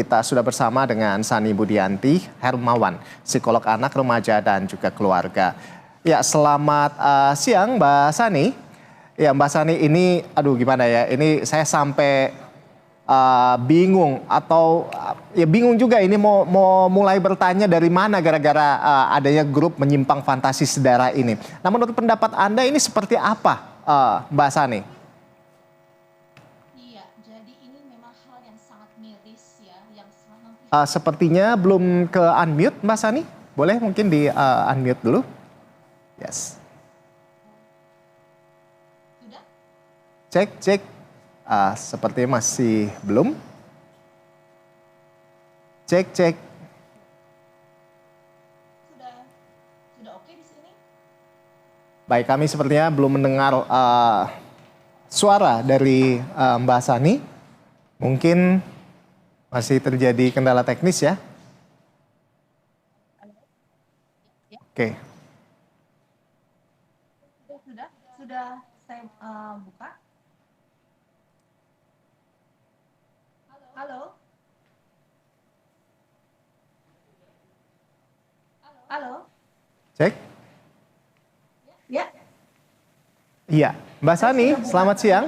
Kita sudah bersama dengan Sani Budianti Hermawan, psikolog anak, remaja, dan juga keluarga. Ya, selamat siang Mbak Sani. Ya Mbak Sani, ini aduh gimana ya, ini saya sampai bingung atau ya bingung juga ini mau mulai bertanya dari mana gara-gara adanya grup menyimpang fantasi sedara ini. Nah, menurut pendapat Anda ini seperti apa Mbak Sani? Sepertinya belum ke unmute Mbak Sani. Boleh mungkin di unmute dulu. Yes. Cek. Sepertinya masih belum. Cek. Sudah oke di sini? Baik, kami sepertinya belum mendengar suara dari Mbak Sani. Mungkin masih terjadi kendala teknis ya. Oke. Sudah saya buka. Halo. Cek. Ya. Iya, Mbak Sani, selamat siang.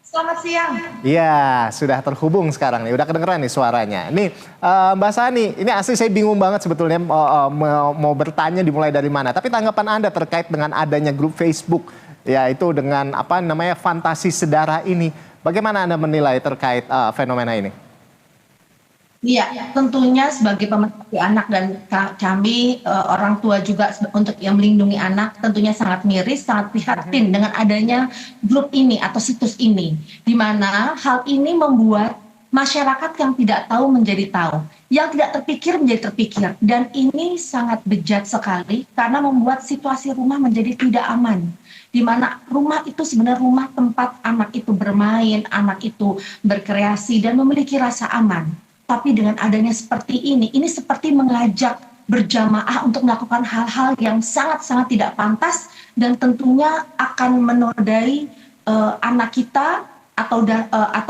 Selamat siang. Iya, sudah terhubung sekarang nih, udah kedengeran nih suaranya. Nih, Mbak Sani, ini asli saya bingung banget sebetulnya mau bertanya dimulai dari mana. Tapi tanggapan Anda terkait dengan adanya grup Facebook, yaitu dengan apa namanya fantasi sedara ini. Bagaimana Anda menilai terkait fenomena ini? Iya, tentunya sebagai pemerhati anak dan kami orang tua juga untuk yang melindungi anak tentunya sangat miris, sangat prihatin dengan adanya grup ini atau situs ini, di mana hal ini membuat masyarakat yang tidak tahu menjadi tahu, yang tidak terpikir menjadi terpikir, dan ini sangat bejat sekali karena membuat situasi rumah menjadi tidak aman. Di mana rumah itu sebenarnya rumah tempat anak itu bermain, anak itu berkreasi dan memiliki rasa aman. Tapi dengan adanya seperti ini seperti mengajak berjamaah untuk melakukan hal-hal yang sangat-sangat tidak pantas dan tentunya akan menodai anak kita atau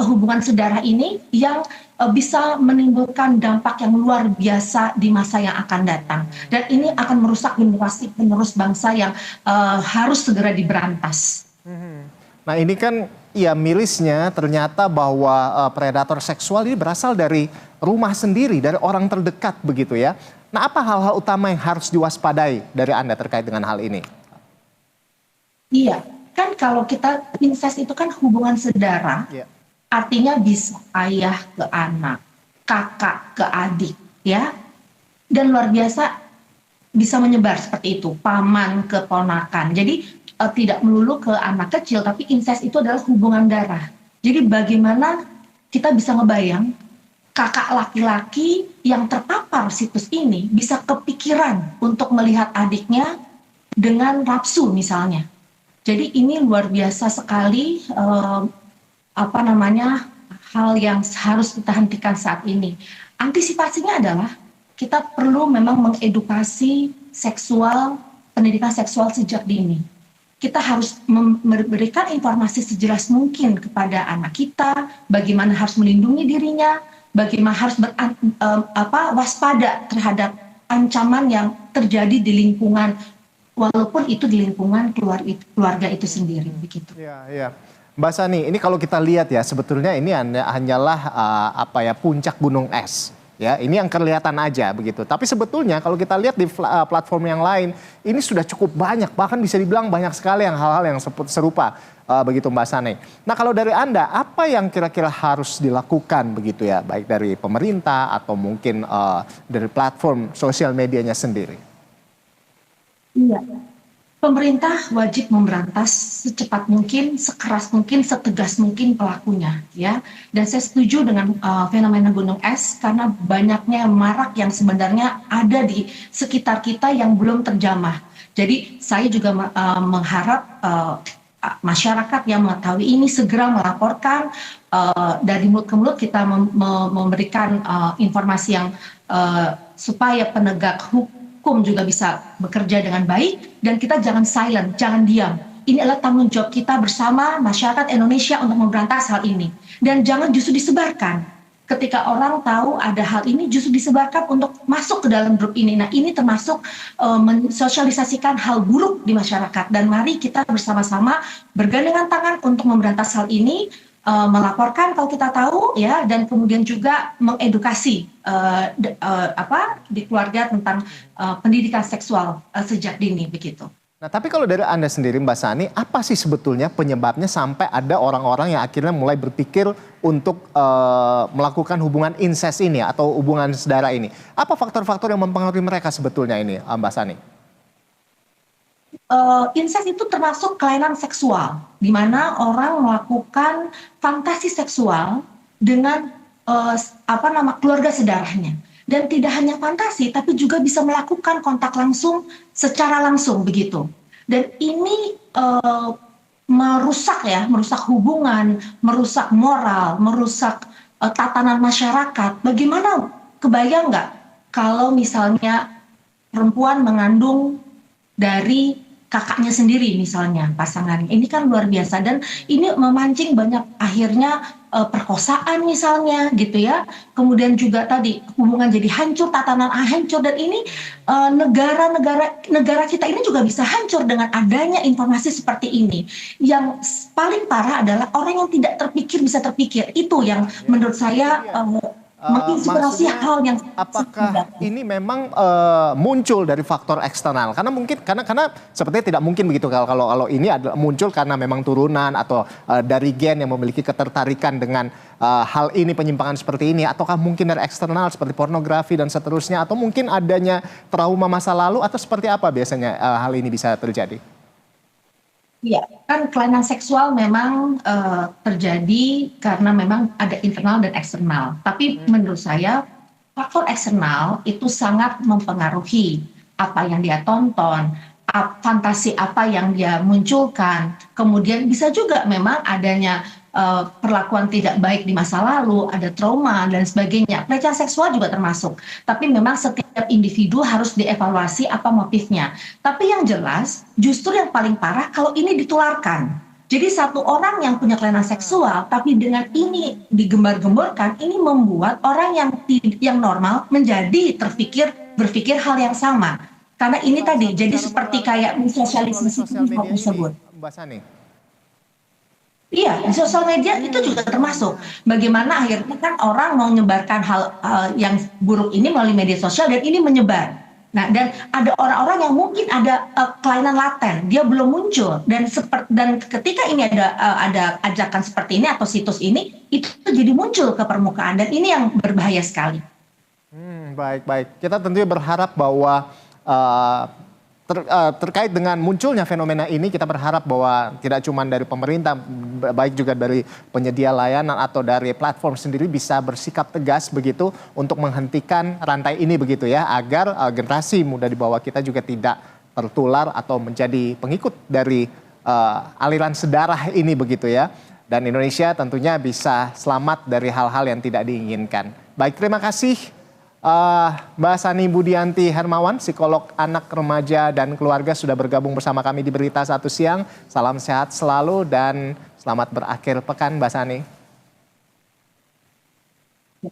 hubungan saudara ini yang bisa menimbulkan dampak yang luar biasa di masa yang akan datang. Dan ini akan merusak generasi penerus bangsa yang harus segera diberantas. Nah, ini kan ya mirisnya ternyata bahwa predator seksual ini berasal dari rumah sendiri, dari orang terdekat begitu ya. Nah, apa hal-hal utama yang harus diwaspadai dari Anda terkait dengan hal ini? Iya, kan kalau kita incest itu kan hubungan saudara, artinya bisa ayah ke anak, kakak ke adik, ya. Dan luar biasa bisa menyebar seperti itu, paman ke ponakan. Jadi tidak melulu ke anak kecil, tapi incest itu adalah hubungan darah. Jadi bagaimana kita bisa ngebayang kakak laki-laki yang terpapar situs ini bisa kepikiran untuk melihat adiknya dengan nafsu misalnya. Jadi ini luar biasa sekali hal yang harus kita hentikan saat ini. Antisipasinya adalah kita perlu memang mengedukasi pendidikan seksual sejak dini. Kita harus memberikan informasi sejelas mungkin kepada anak kita, bagaimana harus melindungi dirinya, bagaimana harus waspada terhadap ancaman yang terjadi di lingkungan, walaupun itu di lingkungan keluarga itu sendiri, begitu. Iya. Mbak Sani, ini kalau kita lihat ya, sebetulnya ini hanyalah puncak gunung es. Ya, ini yang kelihatan aja begitu. Tapi sebetulnya kalau kita lihat di platform yang lain, ini sudah cukup banyak, bahkan bisa dibilang banyak sekali yang hal-hal yang serupa begitu Mbak Sani. Nah, kalau dari Anda, apa yang kira-kira harus dilakukan begitu ya, baik dari pemerintah atau mungkin dari platform sosial medianya sendiri? Iya. Pemerintah wajib memberantas secepat mungkin, sekeras mungkin, setegas mungkin pelakunya, ya. Dan saya setuju dengan fenomena gunung es karena banyaknya marak yang sebenarnya ada di sekitar kita yang belum terjamah. Jadi saya juga mengharap masyarakat yang mengetahui ini segera melaporkan, dari mulut ke mulut kita memberikan informasi yang supaya penegak hukum juga bisa bekerja dengan baik, dan kita jangan silent, jangan diam. Ini adalah tanggung jawab kita bersama masyarakat Indonesia untuk memberantas hal ini. Dan jangan justru disebarkan. ketika orang tahu ada hal ini justru disebarkan untuk masuk ke dalam grup ini. Nah, ini termasuk mensosialisasikan hal buruk di masyarakat. Dan mari kita bersama-sama bergandengan tangan untuk memberantas hal ini, melaporkan kalau kita tahu ya, dan kemudian juga mengedukasi di keluarga tentang pendidikan seksual sejak dini begitu. Nah, tapi kalau dari Anda sendiri, Mbak Sani, apa sih sebetulnya penyebabnya sampai ada orang-orang yang akhirnya mulai berpikir untuk melakukan hubungan incest ini atau hubungan saudara ini? Apa faktor-faktor yang mempengaruhi mereka sebetulnya ini, Mbak Sani? Incest itu termasuk kelainan seksual, di mana orang melakukan fantasi seksual dengan keluarga sedarahnya. Dan tidak hanya fantasi, tapi juga bisa melakukan kontak langsung secara langsung begitu. Dan ini merusak hubungan, merusak moral, merusak tatanan masyarakat. Bagaimana, kebayang nggak kalau misalnya perempuan mengandung dari kakaknya sendiri misalnya, pasangan ini kan luar biasa, dan ini memancing banyak akhirnya perkosaan misalnya gitu ya, kemudian juga tadi hubungan jadi hancur, tatanan hancur, dan ini negara kita ini juga bisa hancur dengan adanya informasi seperti ini. Yang paling parah adalah orang yang tidak terpikir bisa terpikir, itu yang menurut saya menginspirasi hal yang apakah ini memang muncul dari faktor eksternal? Karena mungkin karena sepertinya tidak mungkin begitu kalau ini adalah muncul karena memang turunan atau dari gen yang memiliki ketertarikan dengan hal ini, penyimpangan seperti ini, ataukah mungkin dari eksternal seperti pornografi dan seterusnya, atau mungkin adanya trauma masa lalu, atau seperti apa biasanya hal ini bisa terjadi? Iya, kan kelainan seksual memang terjadi karena memang ada internal dan eksternal. Tapi menurut saya faktor eksternal itu sangat mempengaruhi apa yang dia tonton, fantasi apa yang dia munculkan. Kemudian bisa juga memang adanya perlakuan tidak baik di masa lalu, ada trauma dan sebagainya. Pelecehan seksual juga termasuk. Tapi memang setiap individu harus dievaluasi apa motifnya. Tapi yang jelas, justru yang paling parah kalau ini ditularkan. Jadi satu orang yang punya kelainan seksual, tapi dengan ini digembar-gemborkan, ini membuat orang yang normal menjadi berpikir hal yang sama. Karena ini tadi, jadi seperti kayak mensosialisasi hal tersebut. Mbak Sani. Iya, di sosial media itu juga termasuk. Bagaimana akhirnya kan orang mau menyebarkan hal yang buruk ini melalui media sosial, dan ini menyebar. Nah, dan ada orang-orang yang mungkin ada kelainan laten, dia belum muncul, dan ketika ini ada ajakan seperti ini atau situs ini, itu jadi muncul ke permukaan, dan ini yang berbahaya sekali. Baik. Kita tentunya berharap bahwa terkait dengan munculnya fenomena ini, kita berharap bahwa tidak cuma dari pemerintah, baik juga dari penyedia layanan atau dari platform sendiri bisa bersikap tegas begitu untuk menghentikan rantai ini begitu ya, agar generasi muda di bawah kita juga tidak tertular atau menjadi pengikut dari aliran sedarah ini begitu ya. Dan Indonesia tentunya bisa selamat dari hal-hal yang tidak diinginkan. Baik, terima kasih Mbak Sani Budianti Hermawan, psikolog anak, remaja, dan keluarga sudah bergabung bersama kami di Berita Satu Siang. Salam sehat selalu dan selamat berakhir pekan, Mbak Sani.